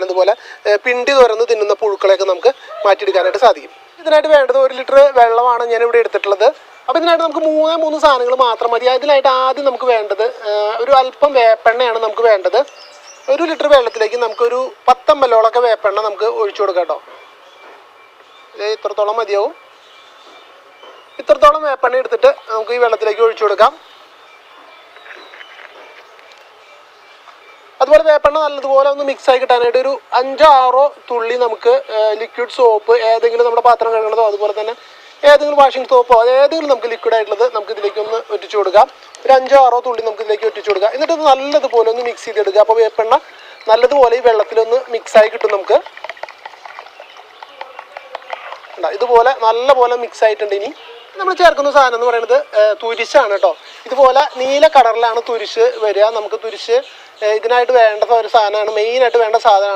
ഇതുപോലെ പിണ്ടി തുറന്ന് തിന്നുന്ന പുഴുക്കളെയൊക്കെ നമുക്ക് മാറ്റിയെടുക്കാനായിട്ട് സാധിക്കും. ഇതിനായിട്ട് വേണ്ടത് 1 ലിറ്റർ വെള്ളമാണ് ഞാനിവിടെ എടുത്തിട്ടുള്ളത്. അപ്പോൾ ഇതിനായിട്ട് നമുക്ക് 3 സാധനങ്ങൾ മാത്രം മതി. ഇതിനായിട്ട് ആദ്യം നമുക്ക് വേണ്ടത് ഒരു അല്പം വേപ്പെണ്ണയാണ് നമുക്ക് വേണ്ടത്. 1 ലിറ്റർ വെള്ളത്തിലേക്ക് നമുക്കൊരു 10 ml വേപ്പെണ്ണ നമുക്ക് ഒഴിച്ചു കൊടുക്കാം കേട്ടോ. ഇത്രത്തോളം മതിയാവും. ഇത്രത്തോളം വേപ്പെണ്ണ എടുത്തിട്ട് നമുക്ക് ഈ വെള്ളത്തിലേക്ക് ഒഴിച്ചു കൊടുക്കാം. അതുപോലെ വേപ്പെണ്ണ നല്ലതുപോലെ ഒന്ന് മിക്സായി കിട്ടാനായിട്ട് ഒരു 5-6 തുള്ളി നമുക്ക് ലിക്വിഡ് സോപ്പ്, ഏതെങ്കിലും നമ്മുടെ പാത്രം കഴുകണതോ അതുപോലെ തന്നെ ഏതെങ്കിലും വാഷിംഗ് സോപ്പോ ഏതെങ്കിലും നമുക്ക് ലിക്വിഡ് ആയിട്ടുള്ളത് നമുക്ക് ഇതിലേക്ക് ഒന്ന് ഒറ്റിച്ചു കൊടുക്കാം. ഒരു 5-6 തുള്ളി നമുക്ക് ഇതിലേക്ക് ഒറ്റിച്ചു കൊടുക്കാം. എന്നിട്ട് ഇത് നല്ലതുപോലെ ഒന്ന് മിക്സ് ചെയ്തെടുക്കുക. അപ്പോൾ വേപ്പെണ്ണ നല്ലതുപോലെ ഈ വെള്ളത്തിലൊന്ന് മിക്സായി കിട്ടും നമുക്ക്. ഇതുപോലെ നല്ലപോലെ മിക്സ് ആയിട്ടുണ്ട്. ഇനി നമ്മൾ ചേർക്കുന്ന സാധനം എന്ന് പറയുന്നത് തുരിശാണ് കേട്ടോ. ഇതുപോലെ നീല കളറിലാണ് തുരിശ് വരിക. നമുക്ക് തുരിശ് ഇതിനായിട്ട് വേണ്ട ഒരു സാധനമാണ്, മെയിനായിട്ട് വേണ്ട സാധനമാണ്.